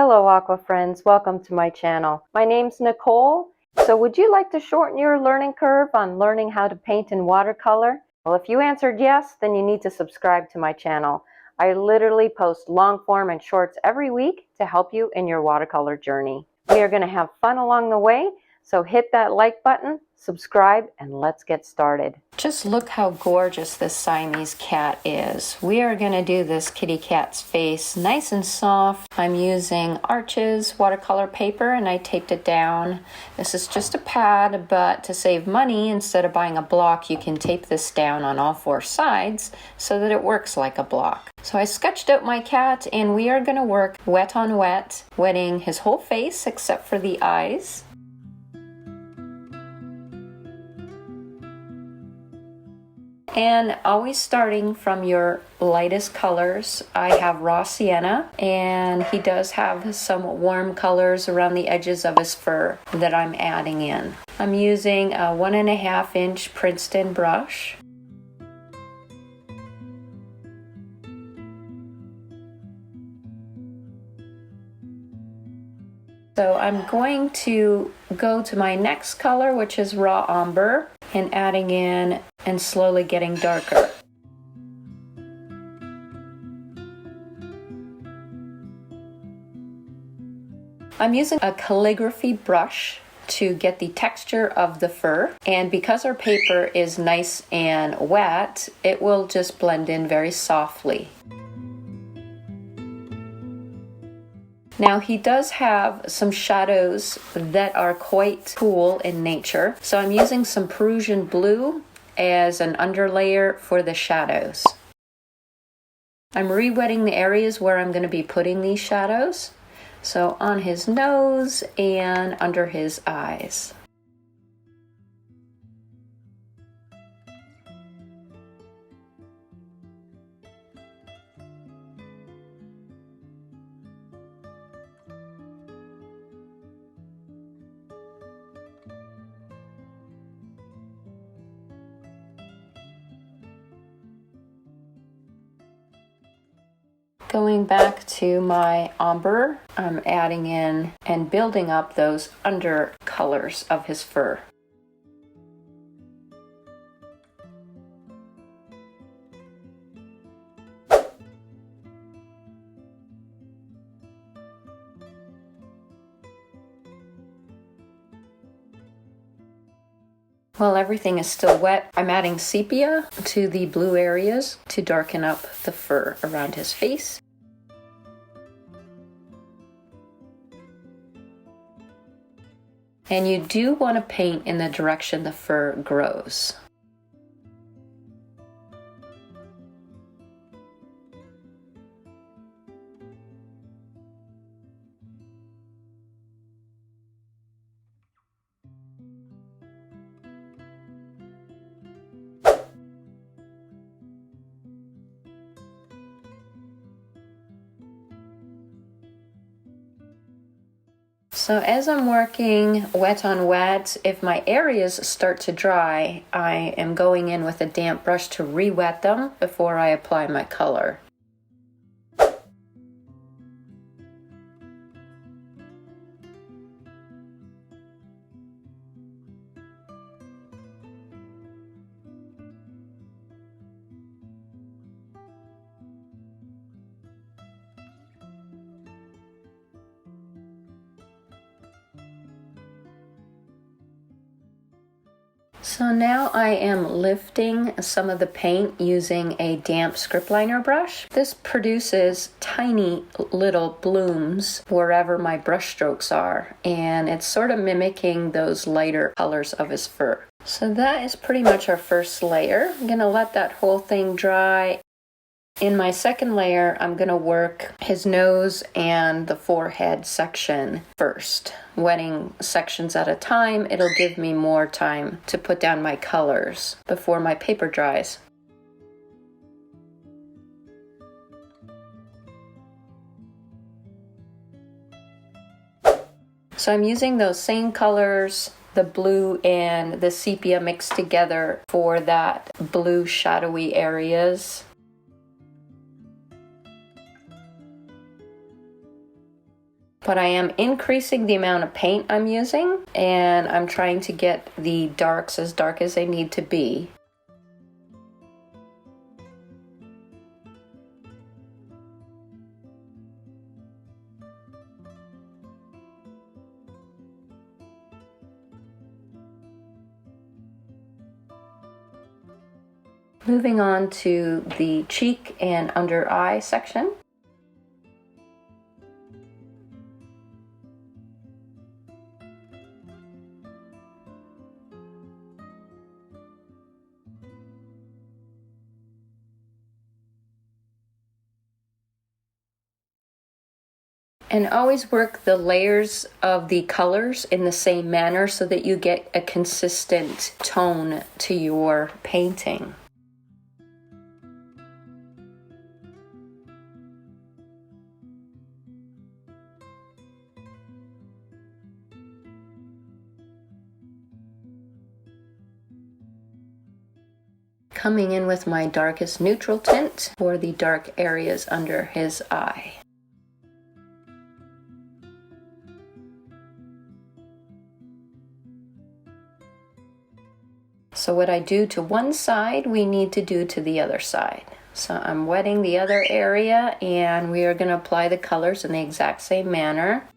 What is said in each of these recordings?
Hello Aqua friends, welcome to my channel. My name's Nicole. So would you like to shorten your learning curve on learning how to paint in watercolor? Well, if you answered yes, then you need to subscribe to my channel. I literally post long form and shorts every week to help you in your watercolor journey. We are going to have fun along the way, so hit that like button, subscribe, and let's get started. Just look how gorgeous this Siamese cat is. We are going to do this kitty cat's face nice and soft. I'm using Arches watercolor paper and I taped it down. This is just a pad, but to save money, instead of buying a block, you can tape this down on all four sides so that it works like a block. So I sketched out my cat and we are going to work wet on wet, wetting his whole face except for the eyes. And always starting from your lightest colors. I have raw sienna, and he does have some warm colors around the edges of his fur that I'm adding in. I'm using a 1.5 inch Princeton brush. So I'm going to go to my next color, which is raw umber, and adding in and slowly getting darker. I'm using a calligraphy brush to get the texture of the fur, and because our paper is nice and wet, it will just blend in very softly. Now he does have some shadows that are quite cool in nature, so I'm using some Peruvian blue as an underlayer for the shadows. I'm re-wetting the areas where I'm going to be putting these shadows, so on his nose and under his eyes. Going back to my umber, I'm adding in and building up those under colors of his fur. While everything is still wet, I'm adding sepia to the blue areas to darken up the fur around his face. And you do want to paint in the direction the fur grows. So as I'm working wet on wet, if my areas start to dry, I am going in with a damp brush to re-wet them before I apply my color. So now I am lifting some of the paint using a damp script liner brush. This produces tiny little blooms wherever my brush strokes are, and it's sort of mimicking those lighter colors of his fur. So that is pretty much our first layer. I'm gonna let that whole thing dry. In my second layer, I'm going to work his nose and the forehead section first. Wetting sections at a time, it'll give me more time to put down my colors before my paper dries. So I'm using those same colors, the blue and the sepia mixed together for that blue shadowy areas. But I am increasing the amount of paint I'm using, and I'm trying to get the darks as dark as they need to be. Moving on to the cheek and under eye section. And always work the layers of the colors in the same manner so that you get a consistent tone to your painting. Coming in with my darkest neutral tint for the dark areas under his eye. So what I do to one side, we need to do to the other side. So I'm wetting the other area, and we are going to apply the colors in the exact same manner.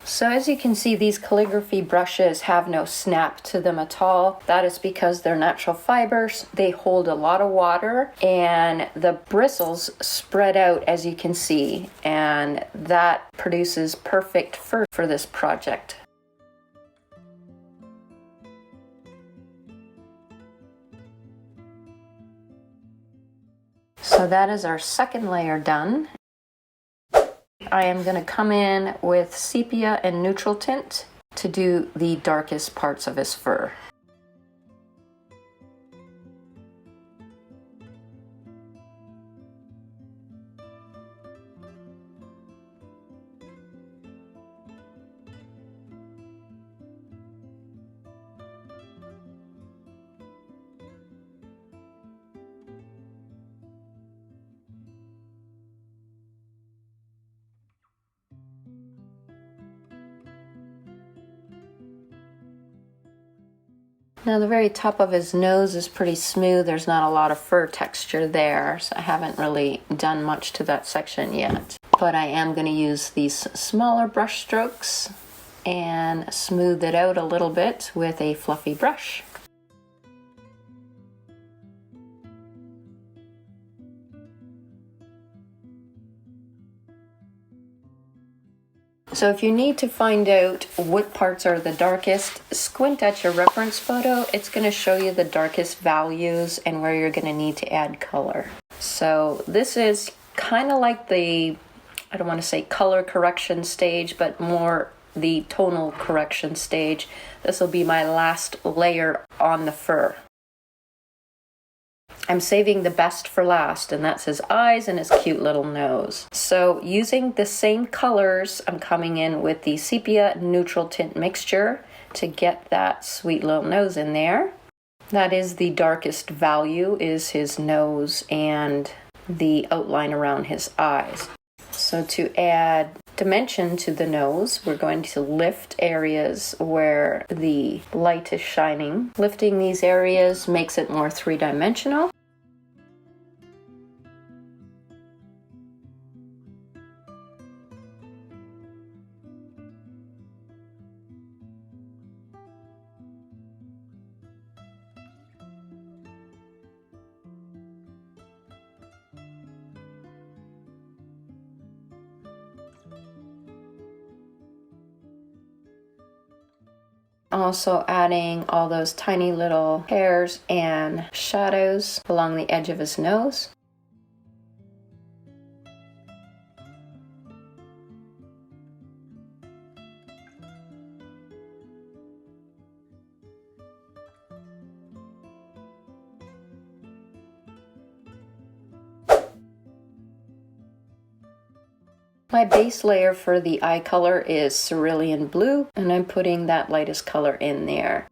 So as you can see, these calligraphy brushes have no snap to them at all. That is because they're natural fibers. They hold a lot of water, and the bristles spread out, as you can see, and that produces perfect fur for this project. So that is our second layer done. I am going to come in with sepia and neutral tint to do the darkest parts of his fur. Now the very top of his nose is pretty smooth. There's not a lot of fur texture there, so I haven't really done much to that section yet. But I am going to use these smaller brush strokes and smooth it out a little bit with a fluffy brush. So if you need to find out what parts are the darkest, squint at your reference photo. It's going to show you the darkest values and where you're going to need to add color. So this is kind of like the, I don't want to say color correction stage, but more the tonal correction stage. This will be my last layer on the fur. I'm saving the best for last, and that's his eyes and his cute little nose. So using the same colors, I'm coming in with the sepia neutral tint mixture to get that sweet little nose in there. That is the darkest value, is his nose and the outline around his eyes. So to add dimension to the nose, we're going to lift areas where the light is shining. Lifting these areas makes it more three-dimensional. Also adding all those tiny little hairs and shadows along the edge of his nose. My base layer for the eye color is cerulean blue, and I'm putting that lightest color in there.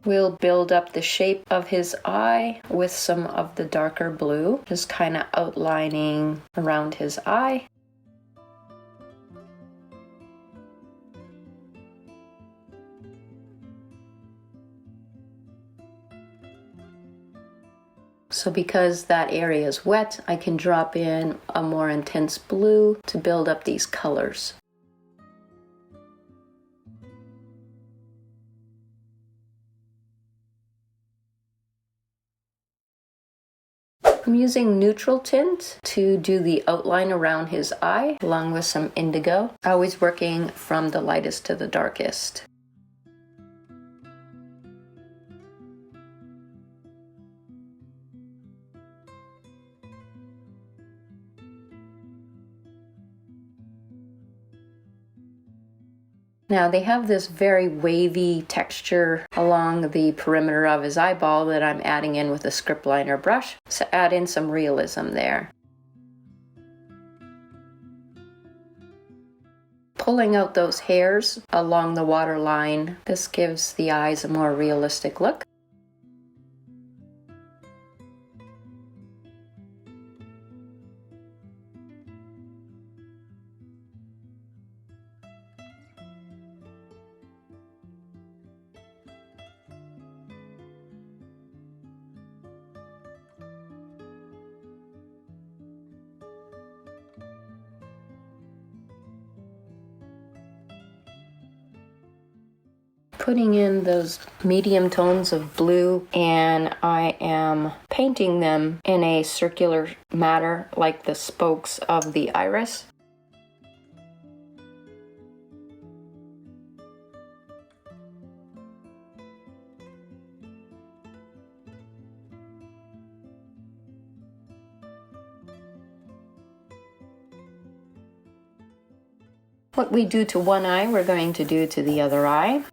We'll build up the shape of his eye with some of the darker blue, just kind of outlining around his eye. So because that area is wet, I can drop in a more intense blue to build up these colors. I'm using neutral tint to do the outline around his eye, along with some indigo, always working from the lightest to the darkest. Now they have this very wavy texture along the perimeter of his eyeball that I'm adding in with a script liner brush to add in some realism there. Pulling out those hairs along the waterline, this gives the eyes a more realistic look. Putting in those medium tones of blue, and I am painting them in a circular matter like the spokes of the iris. What we do to one eye, we're going to do to the other eye.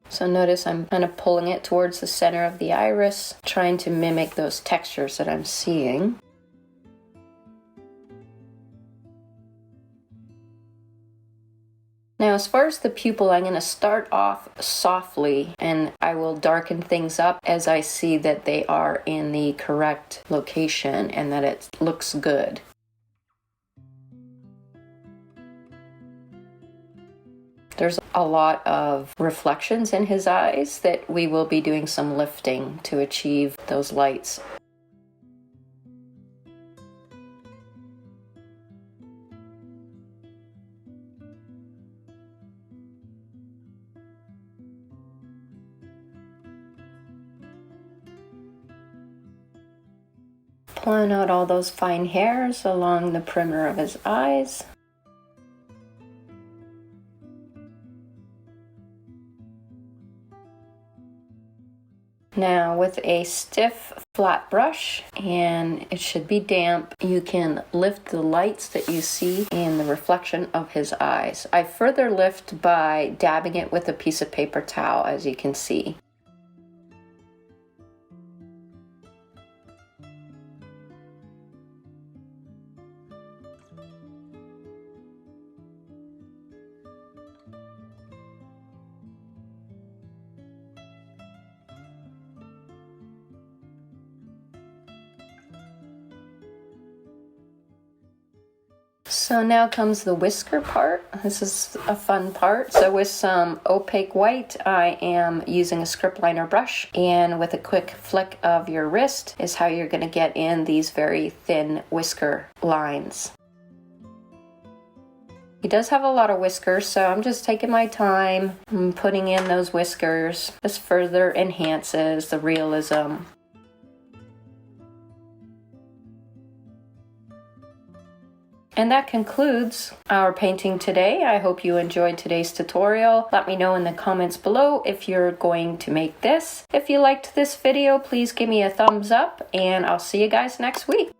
So notice I'm kind of pulling it towards the center of the iris, trying to mimic those textures that I'm seeing. Now as far as the pupil, I'm going to start off softly and I will darken things up as I see that they are in the correct location and that it looks good. There's a lot of reflections in his eyes that we will be doing some lifting to achieve those lights. Pulling out all those fine hairs along the perimeter of his eyes. Now with a stiff flat brush, and it should be damp, you can lift the lights that you see in the reflection of his eyes. I further lift by dabbing it with a piece of paper towel, as you can see. So now comes the whisker part. This is a fun part. So with some opaque white, I am using a script liner brush, and with a quick flick of your wrist is how you're going to get in these very thin whisker lines. He does have a lot of whiskers, so I'm just taking my time and putting in those whiskers. This further enhances the realism. And that concludes our painting today. I hope you enjoyed today's tutorial. Let me know in the comments below if you're going to make this. If you liked this video, please give me a thumbs up, and I'll see you guys next week.